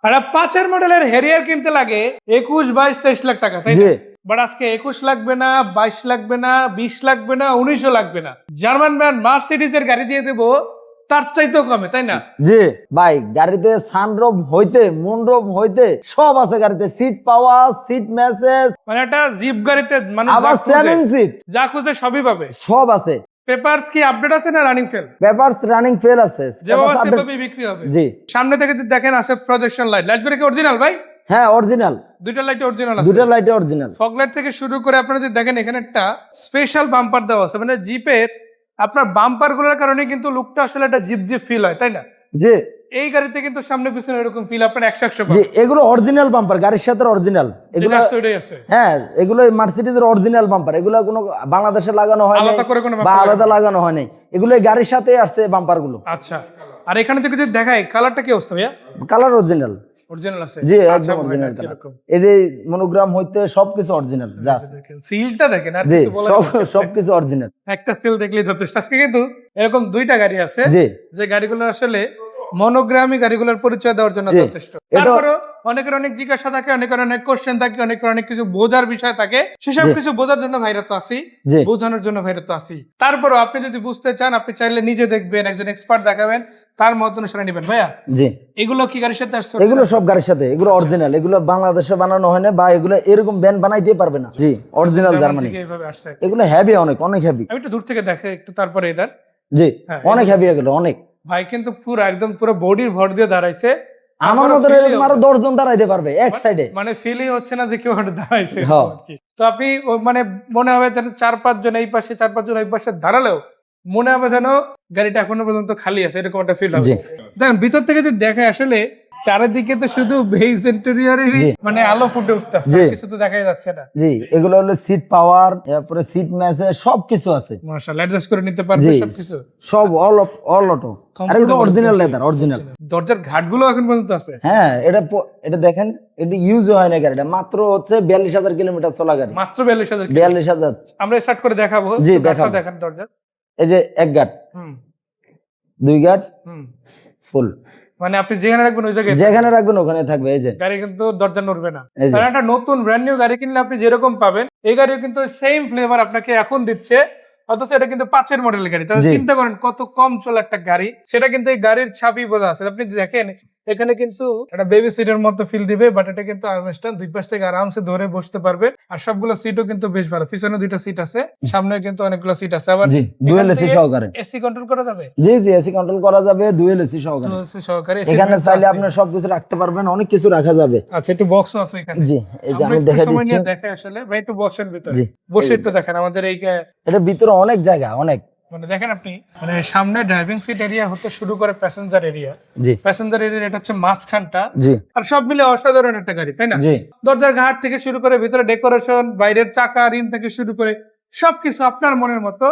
আর 5-এর মডেলের হেরিয়ার কিনতে লাগে 21, 22, 23 লাখ টাকা, তাই জি না? বাট আজকে 21 লাগবে না, 22 লাগবে না, 20 লাগবে না, 19ও লাগবে না। জার্মান ব্র্যান্ড মার্সিডিজ এর গাড়ি দিয়ে দেবো তার চাইতেও কমে, তাই না? জি ভাই, গাড়িতে সানরুফ হইতে মুনরুফ হইতে সব আছে গাড়িতে। সিট পাওয়ার, সিট মেসেজ, মানে একটা জিপ গাড়িতে মানে আবার 7 সিট যা খুঁজে সবই পাবে। সব আছে। পেপারস কি আপডেট আছে না running fail? Papers running fail আছে। যেভাবে Papers update- সেভাবেই বিক্রি হবে। জি সামনে থেকে যদি দেখেন আছে প্রজেকশন লাইট, লাইটগুলো কি অরিজিনাল ভাই? হ্যাঁ অরিজিনাল, দুইটা লাইট অরিজিনাল আছে। দুটো লাইটে অরিজিনাল। ফগ লাইট থেকে শুরু করে আপনারা যদি দেখেন এখানে একটা স্পেশাল বাম্পার দেওয়া আছে, মানে জিপের আপনার বাম্পার গুলোর কারণে কিন্তু লুকটা আসলে একটা জিপ জিপ ফিল হয়, তাই না? জি এই গাড়িতে কিন্তু সামনে পিছনে এরকম ফিল আপনার 100 জি, এগুলো অরিজিনাল বাম্পার, গাড়ির সাথে অরিজিনাল এগুলো। আছে। হ্যাঁ, এগুলো মার্সিডিজের অরিজিনাল বাম্পার। এগুলো কোনো বাংলাদেশে লাগানো হয় আলাদা করে কোনো বা আলাদা লাগানো হয় নাই, এগুলো এই গাড়ির সাথে আসছে বাম্পার গুলো। আচ্ছা, আর এখানে থেকে যদি দেখাই কালারটা কি অবস্থা ভাইয়া? Colour original. অরিজিনাল আছে? জি আচ্ছা, একদম অরিজিনাল এটা কালার। কিরকম? এই যে মনোগ্রাম হইতে সবকিছু অরিজিনাল যা আছে। দেখেন সিলটা দেখেন, আর জি কিছু বলার নেই। সবকিছু অরিজিনাল। একটা সিল দেখলেই যথেষ্ট। আজকে কিন্তু এরকম দুইটা গাড়ি আছে জি যে গাড়িগুলো আসলে মনোগ্রামী গাড়িগুলোর পরিচয় দেওয়ার জন্য জি, যথেষ্ট। এটা- তারপরও অনেকের অনেক জিজ্ঞাসা থাকে, অনেকের অনেক কোশ্চেন থাকে, অনেকের অনেক কিছু বোঝার বিষয় থাকে। সেসব জি। কিছু বোঝার জন্য ভাইরা তো আসি, জি বোঝানোর জন্য ভাইরা তো আসি। তারপরও আপনি যদি বুঝতে চান, আপনি চাইলে নিজে দেখবেন, একজন এক্সপার্ট দেখাবেন, তার মত অনুসারে নেবেন। ভাইয়া জি, এগুলো কি গাড়ির সাথে আসছে? এগুলো সব গাড়ির সাথে, এগুলো অরিজিনাল। এগুলো বাংলাদেশে বানানো হয় না, বা এগুলো এরকম ব্যান্ড বানাইতে পারবে না। জি অরিজিনাল জার্মানি। থেকে এইভাবে আসছে। এগুলো হেভি, অনেক অনেক হেভি। আমি একটু দূর থেকে দেখে একটু তারপরে এটার জি হ্যাঁ, অনেক হেভি এগুলো, অনেক। ভাই কিন্তু পুরো একদম পুরো বডির ভর দিয়ে দাঁড়াইছে। আমার তারপরও মতো feel-ই এরকম আরো 10 জন দাঁড়াইতে পারবে এক সাইডে। মানে ফিলই হচ্ছে না যে কেউ ওখানে দাঁড়াইছে হ্যাঁ। আর কি। তো আপনি মানে মনে হবে যেন 4-5 জন এই পাশে 4-5 জন এই পাশে দাঁড়ালেও মনে হবে যেন গাড়িটা এখনো পর্যন্ত খালি আছে, এরকম একটা ফিল হবে। জি। দেখেন ভিতর থেকে যদি দেখে আসলে চারিদিকে তো শুধু বেজ ইন্টেরিয়রেরই জি। মানে আলো ফুটে উঠতেছে, জি। কিছু তো দেখাই যাচ্ছে না। জি এগুলো হলো সিট পাওয়ার, তারপরে সিট ম্যাসেজ সবকিছু আছে। মাশাআল্লাহ, অ্যাডজাস্ট করে নিতে পারবে জি সবকিছু। সব অল অটো। আর এগুলো অরিজিনাল লেদার, অরিজিনাল। দরজার ঘাটগুলো এখন পর্যন্ত আছে। হ্যাঁ এটা দেখেন, এটা ইউজ হয় না গাড়িটা। মাত্র হচ্ছে 42,000 কিলোমিটার চলা গাড়ি। মাত্র 42,000। 42,000। আমরা স্টার্ট করে দেখাবো। জি, ঘাটটা দেখাবো। দেখান দরজা। এই যে এক গাট, হুম 2 গাট হুম ফুল। মানে আপনি যেখানে রাখবেন ওই জায়গায় যেখানে রাখবেন ওখানে থাকবে। এই যে গাড়ি কিন্তু দরজা নড়বে না। এই যে। কারণ একটা নতুন ব্র্যান্ড নিউ গাড়ি কিনলে আপনি যেরকম পাবেন, এই গাড়িও কিন্তু সেম ফ্লেভার আপনাকে এখন দিচ্ছে। অথচ এটা কিন্তু 5-এর মডেলের গাড়ি। তাহলে জি। চিন্তা করেন কত কম চলা একটা গাড়ি, সেটা কিন্তু এই গাড়ির ছাপই বোঝা আছে। আপনি দেখেন এখানে কিন্তু একটা বেবি সিটের মতো ফিল দিবে, বাট এটা কিন্তু আর্মরেস্ট, দুই পাশ থেকে আরামসে ধরে বসতে পারবে। আর সবগুলো সিটও কিন্তু বেশ ভালো। পিছনে 2টা সিট আছে, সামনে কিন্তু অনেকগুলো সিট আছে। আবার জি ডুয়েল এসি সহকারে। এসি কন্ট্রোল করা যাবে। জি জি এসি কন্ট্রোল করা যাবে, ডুয়েল এসি সহকারে। AC সহকারে এখানে চাইলে আপনি সবকিছু রাখতে পারবেন, অনেক কিছু রাখা যাবে। আচ্ছা, একটু বক্সও আছে এখানে। জি এই যে আমরা আমি একটু দেখা সময় দিচ্ছি। নিয়ে দেখে আসলে ভাই একটু বসেন ভিতরে, জি। বসে একটু দেখেন আমাদের এই এটা ভিতরে অনেক জায়গা, অনেক। মানে দেখেন আপনি মানে সামনে ড্রাইভিং সিট এরিয়া হতে শুরু করে প্যাসেঞ্জার এরিয়া, জি প্যাসেঞ্জার এরিয়া এটা হচ্ছে মাঝখানটা। জি আর সব মিলে অসাধারণ একটা গাড়ি, তাই না? জি দরজার ঘাট থেকে শুরু করে ভিতরে ডেকোরেশন, বাইরের চাকা রিম থেকে শুরু করে সবকিছু আপনার মনের মতো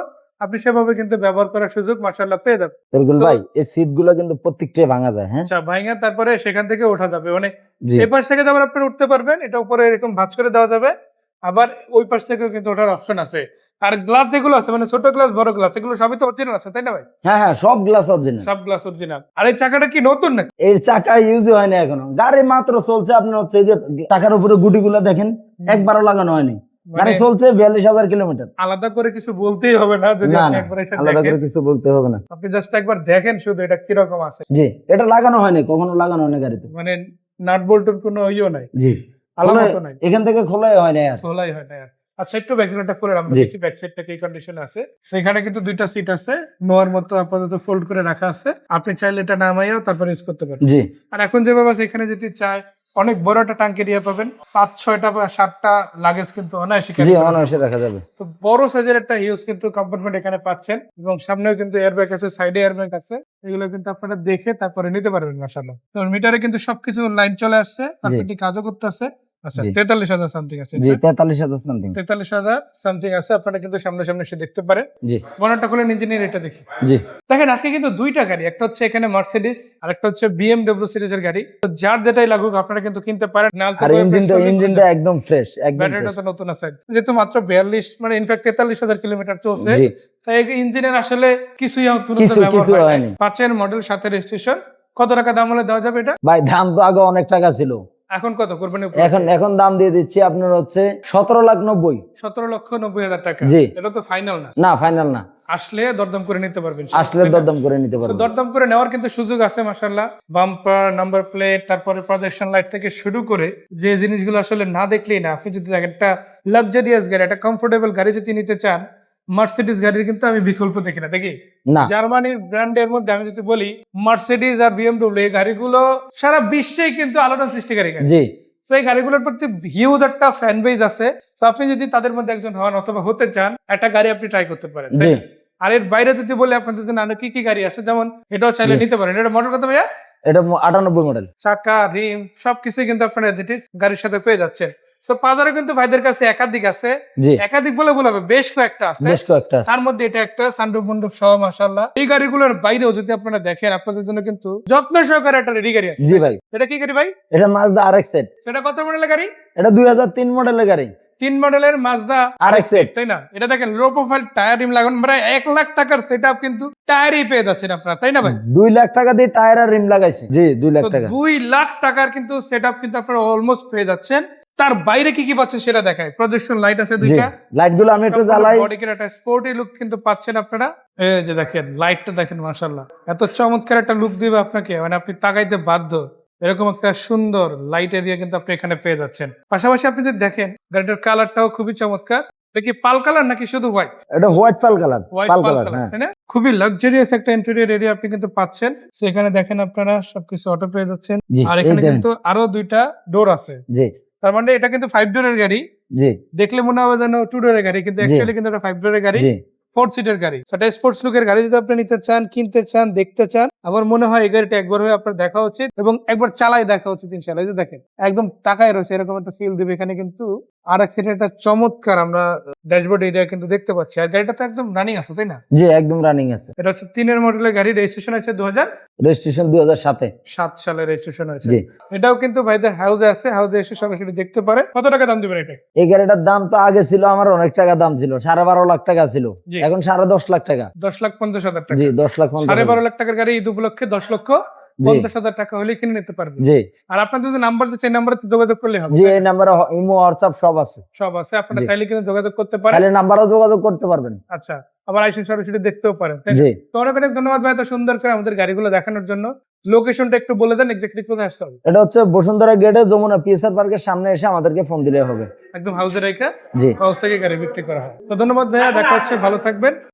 আপনি সেভাবে কিন্তু ব্যবহার করার সুযোগ মাশাআল্লাহ পেয়ে যাবেন। এরগুল So- ভাই, এই সিট গুলো কিন্তু প্রত্যেকটাই ভাঙা যায়। হ্যাঁ আচ্ছা, ভাঙা তারপরে সেখান থেকে ওঠা যাবে, মানে জি এই পাশ থেকে আবার আপনি উঠতে পারবেন, এটা উপরে এরকম ভাঁজ করে দেওয়া যাবে। আবার ওই পাশ থেকেও কিন্তু ওঠার অপশন আছে। আর গ্লাস যেগুলো আছে মানে ছোট গ্লাস বড় গ্লাস এগুলো সবই তো অরিজিনাল আছে, তাই না ভাই? হ্যাঁ হ্যাঁ সব গ্লাস অরিজিনাল। সব গ্লাস অরিজিনাল। আর এই চাকাটা কি নতুন নাকি? এর চাকা ইউজ হয় না এখনো, গাড়ি মাত্র চলছে। আপনার হচ্ছে এই যে চাকার উপরে গুটিগুলো দেখেন, একবারও লাগানো হয়নি। গাড়ি মানে চলছে 42,000 কিলোমিটার। আলাদা করে কিছু বলতেই হবে না, যদি না আপনি না, একবার এসে আলাদা দেখেন। করে কিছু বলতে হবে না। আপনি জাস্ট একবার দেখেন শুধু এটা কিরকম আছে। জি এটা লাগানো হয়নি, কখনো লাগানো হয়নি গাড়িতে। মানে নাট বল্টুর কোনো ইয়েও নাই, জি আলামতও নাই, এখান থেকে খোলাই হয় না আর। খোলাই হয় না আর। আচ্ছা, একটু ব্যাকগ্রাউন্ডটা করে আমরা জি। দেখি ব্যাক সাইডটা কি কন্ডিশনে আছে। সেখানে কিন্তু 2টা সিট আছে, নোয়ার মতো আপাতত ফোল্ড করে রাখা আছে। আপনি চাইলে এটা নামাইও তারপর ইউজ করতে পারেন। জি আর এখন যেভাবে আছে এখানে যদি চায় অনেক বড় একটা ট্যাঙ্ক এরিয়া পাবেন, 5-6টা বা 7টা লাগেজ কিন্তু অনায়াসে carry জি করা অনায়াসে রাখা যাবে। তো বড় সাইজের একটা হিউজ কিন্তু কম্পার্টমেন্ট এখানে পাচ্ছেন, এবং সামনেও কিন্তু এয়ারব্যাগ আছে, সাইডে এয়ারব্যাগ আছে। এগুলো কিন্তু আপনারা দেখে তারপরে নিতে পারবেন মাশাআল্লাহ। তো মিটারে কিন্তু সবকিছু লাইন চলে আসছে, পারফেক্টলি কাজও করতেছে। আচ্ছা, জি। 43,000 সামথিং আছে। জি 43,000 সামথিং। 43,000 সামথিং আছে, আপনারা কিন্তু সামনে সামনে এসে দেখতে পারেন। জি বনারটা খুলে ইঞ্জিনিয়ার এটা দেখি। জি দেখেন আজকে কিন্তু 2টা গাড়ি, একটা হচ্ছে এখানে মার্সিডিজ আর একটা হচ্ছে BMW সিরিজের গাড়ি। তো যার যেটাই লাগুক আপনারা কিন্তু কিনতে পারেন। আর ইঞ্জিনটা একদম ফ্রেশ, একদম ব্যাটারিটা তো নতুন আছে, যেহেতু মাত্র 42 মানে ইনফ্যাক্ট 43,000 কিলোমিটার চলছে। জি তাই ইঞ্জিনের আসলে কিছুই কিছু হয়নি। 5-এর মডেল, 7-এর রেজিস্ট্রেশন, কত টাকা দাম হলে দেওয়া যাবে এটা? ভাই দাম তো আগে অনেক টাকা ছিল, এখন কত করবেন? এখন দাম দিয়ে দিচ্ছি আপনার হচ্ছে 17,90,000। 17,90,000 টাকা। জি। এটা তো ফাইনাল না, না ফাইনাল না, আসলে দরদাম করে নিতে পারবেন। আসলে দরদাম করে নিতে So, পারবেন। দরদাম করে নেওয়ার কিন্তু সুযোগ আছে মাশাআল্লাহ। বাম্পার, নাম্বার প্লেট, তারপরে প্রজেকশন লাইট থেকে শুরু করে যে জিনিসগুলো আসলে না দেখলেই না, আপনি যদি দেখেন একটা লাক্সারিয়াস গাড়ি, একটা কমফোর্টেবল গাড়ি যদি নিতে চান, মার্সিডিজ গাড়ির কিন্তু আমি বিকল্প দেখি না। দেখি না জার্মানির ব্র্যান্ডের মধ্যে আমি যদি বলি মার্সিডিজ আর বিএমডব্লিউ, এই গাড়িগুলো সারা বিশ্বেই কিন্তু আলোড়ন সৃষ্টিকারী গাড়ি। জি তো এই গাড়িগুলোর প্রতি হিউজ একটা ফ্যান বেজ আছে। তো আপনি যদি তাদের মধ্যে একজন হন অথবা হতে চান, একটা গাড়ি আপনি ট্রাই করতে পারেন, তাই জি না? আর এর বাইরে যদি বলি আপনাদের জন্য আরো কি কি গাড়ি আছে, যেমন এটাও চাইলে নিতে পারেন। এটা মডেল কত ভাইয়া? এটা 98 মডেল। চাকা, রিম সবকিছুই কিন্তু আপনারা যেটি গাড়ির সাথে পেয়ে যাচ্ছেন। তো বাজারে কিন্তু ভাইদের কাছে একাধিক আছে, জি একাধিক বলে বলবে বেশ কয়েকটা আছে। বেশ কয়েকটা আছে। তার মধ্যে এটা একটা সানরুফ মন্ডপ সহ মাশাআল্লাহ। এই গাড়িগুলোর বাইরেও যদি আপনারা দেখেন, আপনাদের জন্য কিন্তু যত্ন সহকারে একটা রেডি গাড়ি আছে। জি ভাই, এটা কি গাড়ি ভাই? এটা মাজদা RX-8। সেটা কত মডেলের গাড়ি? এটা 2003 মডেলের গাড়ি, 3 মডেলের মাজদা RX-8। তাই না? এটা দেখেন লো প্রোফাইল টায়ার রিম লাগানো, মানে 1 লাখ টাকার সেটআপ কিন্তু টায়ারই পেয়ে যাচ্ছেন আপনারা, তাই না ভাই? 2 লাখ টাকা দিয়ে টায়ার আর রিম লাগাইছে। জি 2 লাখ তো টাকা। 2 লাখ টাকার কিন্তু সেটআপ কিন্তু আপনারা অলমোস্ট পেয়ে যাচ্ছেন। তার বাইরে কি কি পাচ্ছেন সেটা দেখায়। প্রজেকশন লাইট আছে জি দুইটা, লাইট গুলো আমি একটু জ্বালাই। বডি কিট একটা স্পোর্টি লুক কিন্তু পাচ্ছেন আপনারা। এই যে দেখেন লাইটটা দেখেন মাশাআল্লাহ, এত চমৎকার একটা লুক দিবে আপনাকে, মানে আপনি তাকাইতে বাধ্য। এরকম একটা সুন্দর লাইট এরিয়া কিন্তু আপনি এখানে পেয়ে যাচ্ছেন। পাশাপাশি আপনি যদি দেখেন গাড়িটার কালারটাও খুবই চমৎকার। এটা কি পাল কালার নাকি শুধু হোয়াইট? এটা white pearl colour. White pearl pearl colour, colour, হ্যাঁ। তাই না? খুবই লাক্সারিয়াস একটা ইন্টেরিয়র এরিয়া আপনি কিন্তু পাচ্ছেন। সেখানে দেখেন আপনারা সবকিছু অটো পেয়ে যাচ্ছেন। জি, আর এই এখানে দেখেন। কিন্তু আরো দুইটা ডোর আছে। জি তার মানে এটা কিন্তু 5 ডোরের গাড়ি। জি দেখলে মনে হবে যেন 2 ডোরের গাড়ি, কিন্তু অ্যাকচুয়ালি কিন্তু এটা 5 ডোরের গাড়ি, জি 4 সিটের গাড়ি। সেটা স্পোর্টস লুকের গাড়ি যদি আপনি নিতে চান, কিনতে চান, দেখতে চান, আমার মনে হয় এই গাড়িটা একবার হয়ে আপনার দেখা উচিত এবং একবার চালাই দেখা উচিত ইনশাআল্লাহ। এই যে দেখেন একদম তাকায় রয়েছে, এরকম একটা ফিল দিবে এখানে কিন্তু। আর এক সিটের একটা চমৎকার আমরা ড্যাশবোর্ড এরিয়া কিন্তু দেখতে পাচ্ছি। আর গাড়িটা তো একদম রানিং আছে, তাই না? জি একদম রানিং আছে। এটা হচ্ছে 3 মডেলের গাড়ি, রেজিস্ট্রেশন আছে 2007 রেজিস্ট্রেশন 2007 সালে রেজিস্ট্রেশন হয়েছে। জি। এটাও কিন্তু ভাইদের হাউসে আছে, হাউসে এসে সরাসরি দেখতে পারে। কত টাকা দাম দিবেন এটা? এই গাড়িটার দাম তো আগে ছিল আমার অনেক টাকা দাম ছিল, 12.5 লাখ টাকা ছিল, জি। এখন 10.5 লাখ টাকা। 10,50,000 টাকা। জি 10,50,000। 12.5 লাখ টাকার গাড়ি ঈদ উপলক্ষে 10,50,000 টাকা হলে কিনে নিতে পারবেন। জি আর আপনার যদি নাম্বার দিচ্ছে, এই নাম্বারে যোগাযোগ করলে হবে। জি এই নাম্বারে ইমো হোয়াটসঅ্যাপ সব আছে। সব আছে, আপনারা জি। চাইলে কিন্তু যোগাযোগ করতে পারেন। তাহলে নাম্বারও যোগাযোগ করতে পারবেন। আচ্ছা, আবার আইসেন সরাসরি দেখতেও পারেন, তাই না? জি তো অনেক অনেক ধন্যবাদ ভাই এত সুন্দর করে আমাদের গাড়িগুলো দেখানোর জন্য। লোকেশনটা একটু বলে দেন, এক্স্যাক্টলি কোথায় আসতে হবে? এটা হচ্ছে বসুন্ধরা গেটে যমুনা পিএসআর পার্কের সামনে এসে আমাদেরকে ফোন দিলে হবে। একদম হাউসে রেখে জি হাউস থেকে গাড়ি বিক্রি করা হয়। তো ধন্যবাদ ভাইয়া, দেখা হচ্ছে, ভালো থাকবেন।